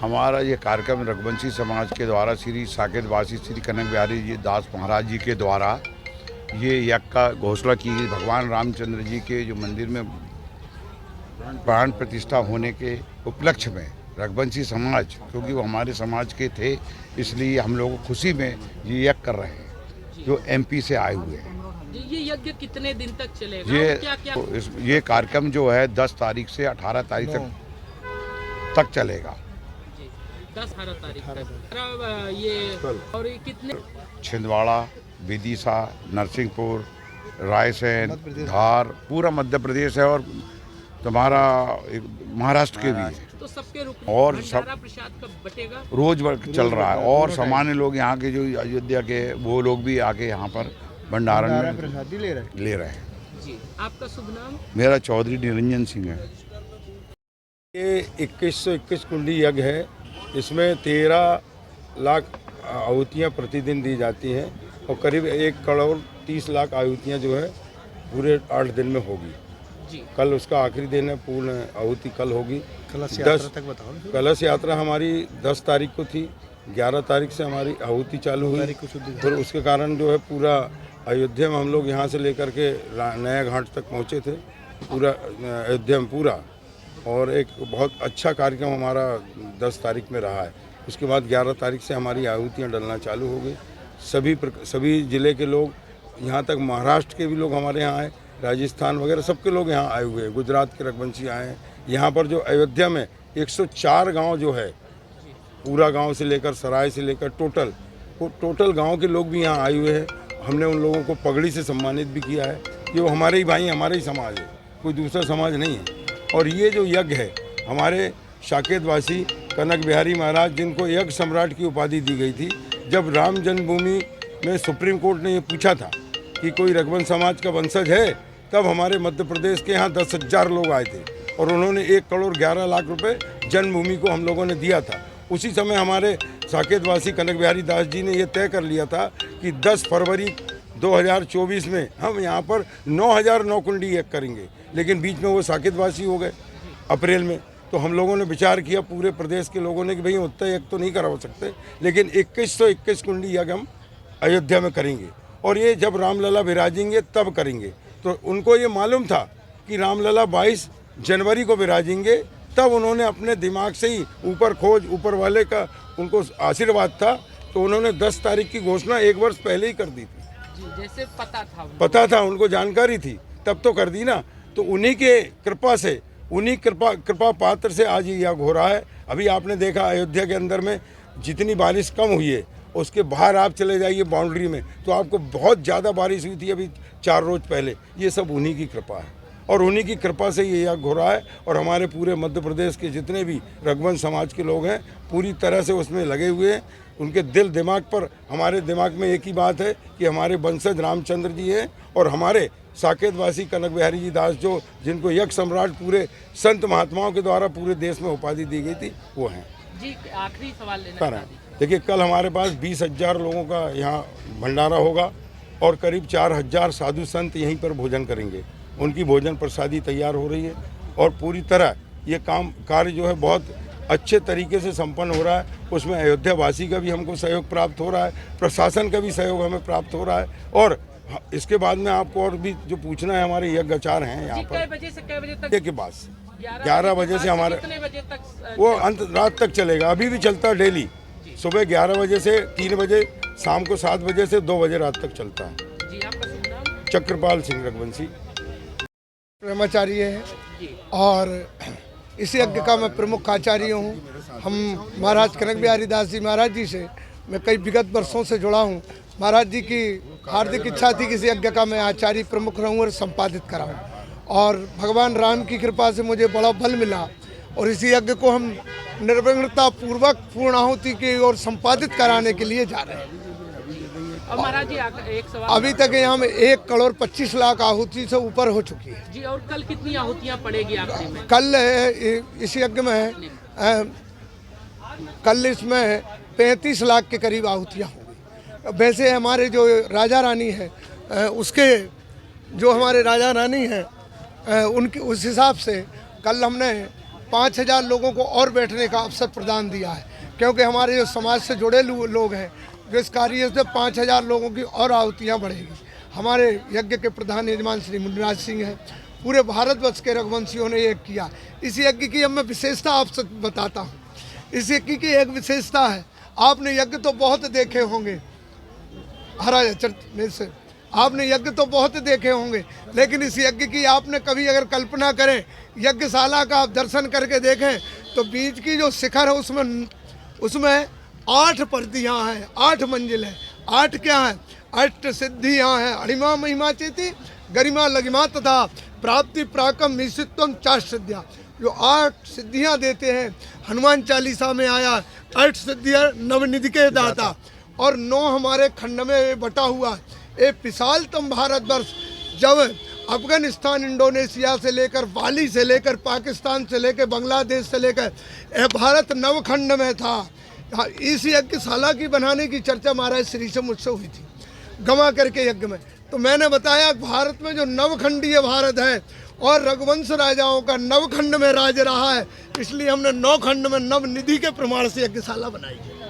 हमारा ये कार्यक्रम रघुवंशी समाज के द्वारा श्री साकेतवासी श्री कनक बिहारी जी दास महाराज जी के द्वारा ये यज्ञ का घोषणा की गई। भगवान रामचंद्र जी के जो मंदिर में प्राण प्रतिष्ठा होने के उपलक्ष्य में रघुवंशी समाज, क्योंकि वो हमारे समाज के थे, इसलिए हम लोग खुशी में ये यज्ञ कर रहे हैं जो एमपी से आए हुए हैं। ये यज्ञ कितने दिन तक चलेगा? ये कार्यक्रम जो है 10 तारीख से 18 तारीख तक चलेगा। 10-18 तारीख तक ये। और ये कितने? छिंदवाड़ा, विदिशा, नरसिंहपुर, रायसेन, धार, पूरा मध्य प्रदेश है और तुम्हारा महाराष्ट्र के भी है। तो सबके रुक और सब प्रसाद कब बटेगा? रोज चल रहा है और सामान्य लोग यहाँ के जो अयोध्या के वो लोग भी आके यहाँ पर भंडारण में प्रसाद ले रहे हैं। जी, आपका शुभ नाम? मेरा चौधरी निरंजन सिंह है। ये 2121 कुंडी यज्ञ है। इसमें 13 लाख आहुतियाँ प्रतिदिन दी जाती हैं और करीब 1 करोड़ 30 लाख आहुतियाँ जो है पूरे 8 दिन में होगी। जी। कल उसका आखिरी दिन है, पूर्ण आहुति कल होगी। कलश यात्रा तक बताओ। कलश यात्रा हमारी 10 तारीख को थी, 11 तारीख से हमारी आहुति चालू हुई। फिर उसके कारण जो है पूरा अयोध्या में हम लोग यहाँ से लेकर के नया घाट तक पहुँचे थे, पूरा अयोध्या में पूरा। और एक बहुत अच्छा कार्यक्रम हमारा 10 तारीख में रहा है। उसके बाद 11 तारीख से हमारी आहुतियाँ डलना चालू हो गई। सभी ज़िले के लोग, यहाँ तक महाराष्ट्र के भी लोग हमारे यहाँ आए, राजस्थान वगैरह सबके लोग यहाँ आए हुए हैं, गुजरात के रघुवंशी आए हैं। यहाँ पर जो अयोध्या में 104 गांव जो है, पूरा गांव से लेकर सराय से लेकर टोटल गांव के लोग भी यहाँ आए हुए हैं। हमने उन लोगों को पगड़ी से सम्मानित भी किया है। ये वो हमारे ही भाई, हमारे ही समाज है, कोई दूसरा समाज नहीं है। और ये जो यज्ञ है, हमारे साकेतवासी कनक बिहारी महाराज, जिनको यज्ञ सम्राट की उपाधि दी गई थी, जब राम जन्मभूमि में सुप्रीम कोर्ट ने ये पूछा था कि कोई रघुवंश समाज का वंशज है, तब हमारे मध्य प्रदेश के यहाँ 10,000 लोग आए थे और उन्होंने 1 करोड़ 11 लाख रुपए जन्मभूमि को हम लोगों ने दिया था। उसी समय हमारे साकेतवासी कनक बिहारी दास जी ने यह तय कर लिया था कि 10 फरवरी 2024 में हम यहाँ पर 9,009 कुंडी यज्ञ करेंगे, लेकिन बीच में वो साकेतवासी हो गए अप्रैल में। तो हम लोगों ने विचार किया पूरे प्रदेश के लोगों ने कि भाई उतना यज्ञ तो नहीं करा सकते, लेकिन 2121 कुंडी यज्ञ हम अयोध्या में करेंगे और ये जब रामलला विराजेंगे तब करेंगे। तो उनको ये मालूम था कि रामलला 22 जनवरी को विराजेंगे, तब उन्होंने अपने दिमाग से ही ऊपर वाले का उनको आशीर्वाद था, तो उन्होंने 10 तारीख की घोषणा 1 वर्ष पहले ही कर दी थी। जैसे पता था उनको जानकारी थी, तब तो कर दी ना। तो उन्हीं के कृपा से, उन्हीं कृपा पात्र से आज ये यज्ञ हो रहा है। अभी आपने देखा अयोध्या के अंदर में जितनी बारिश कम हुई है, उसके बाहर आप चले जाइए बाउंड्री में, तो आपको बहुत ज़्यादा बारिश हुई थी अभी 4 रोज पहले। ये सब उन्हीं की कृपा है और उन्हीं की कृपा से ये यज्ञ हो रहा है। और हमारे पूरे मध्य प्रदेश के जितने भी रघुवंश समाज के लोग हैं पूरी तरह से उसमें लगे हुए हैं। उनके दिल दिमाग पर, हमारे दिमाग में एक ही बात है कि हमारे वंशज रामचंद्र जी हैं और हमारे साकेतवासी कनक बिहारी जी दास, जो जिनको यज्ञ सम्राट पूरे संत महात्माओं के द्वारा पूरे देश में उपाधि दी गई थी, वो हैं। जी, आखिरी सवाल लेना। देखिए, कल हमारे पास 20,000 लोगों का यहाँ भंडारा होगा और करीब 4,000 साधु संत यहीं पर भोजन करेंगे। उनकी भोजन प्रसादी तैयार हो रही है और पूरी तरह ये कार्य जो है बहुत अच्छे तरीके से संपन्न हो रहा है। उसमें अयोध्या वासी का भी हमको सहयोग प्राप्त हो रहा है, प्रशासन का भी सहयोग हमें प्राप्त हो रहा है। और इसके बाद में आपको और भी जो पूछना है, हमारे यज्ञाचार्य हैं यहाँ पर। कै बजे से कै बजे तक? के पास 11 बजे से हमारे बजे तक वो अंत रात तक चलेगा। अभी भी चलता है डेली, सुबह 11 बजे से 3 बजे, शाम को 7 बजे से 2 बजे रात तक चलता है। जी, आपका शुभ नाम? चक्रपाल सिंह रघुवंशी ब्रह्मचार्य है और इस यज्ञ का मैं प्रमुख आचार्य हूँ। हम महाराज कनक बिहारी दास जी महाराज जी से मैं कई विगत वर्षों से जुड़ा हूँ। महाराज जी की हार्दिक इच्छा थी कि इस यज्ञ का मैं आचार्य प्रमुख रहूँ और संपादित कराऊँ, और भगवान राम की कृपा से मुझे बड़ा बल मिला और इस यज्ञ को हम निर्विघ्नता पूर्वक पूर्ण आहुति की ओर संपादित कराने के लिए जा रहे हैं। और महाराज जी, एक सवाल। अभी तक यहाँ में 1 करोड़ 25 लाख आहुति से ऊपर हो चुकी है। जी, और कल कितनी आहुतियाँ पड़ेगी आखिरी में? कल इस यज्ञ में कल इसमें 35 लाख के करीब आहुतियाँ होंगी। वैसे हमारे जो राजा रानी है, उसके जो हमारे राजा रानी हैं, उनके उस हिसाब से कल हमने 5,000 लोगों को और बैठने का अवसर प्रदान दिया है, क्योंकि हमारे जो समाज से जुड़े लोग हैं, इस कार्य से 5,000 लोगों की और आहुतियाँ बढ़ेगी। हमारे यज्ञ के प्रधान यजमान श्री मुनिराज सिंह हैं। पूरे भारतवर्ष के रघुवंशियों ने ये किया। इस यज्ञ की अब मैं विशेषता आपसे बताता हूँ। इस यज्ञ की एक विशेषता है, आपने यज्ञ तो बहुत देखे होंगे, से आपने यज्ञ तो बहुत देखे होंगे, लेकिन इस यज्ञ की आपने कभी अगर कल्पना करें, यज्ञशाला का आप दर्शन करके देखें तो बीच की जो शिखर है उसमें 8 परतियाँ हैं, 8 मंजिल है। 8 क्या है? 8 सिद्धियाँ हैं। अणिमा महिमा चेती गरिमा लगिमा तथा प्राप्ति प्राकम निश्चित्वम 4 सिद्धियाँ, जो 8 सिद्धियाँ देते हैं। हनुमान चालीसा में आया 8 सिद्धियाँ नवनिधि के दाता, और 9 हमारे खंड में बटा हुआ है। एक विशालतम भारतवर्ष जब अफगानिस्तान, इंडोनेशिया से लेकर बाली से लेकर पाकिस्तान से लेकर बांग्लादेश से लेकर भारत नवखंड में था। इस यज्ञशाला की बनाने की चर्चा महाराज श्री से मुझसे हुई थी गमा करके यज्ञ में। तो मैंने बताया भारत में जो नवखंडीय भारत है और रघुवंश राजाओं का नवखंड में राज रहा है, इसलिए हमने 9 खंड में नवनिधि के प्रमाण से यज्ञशाला बनाई है।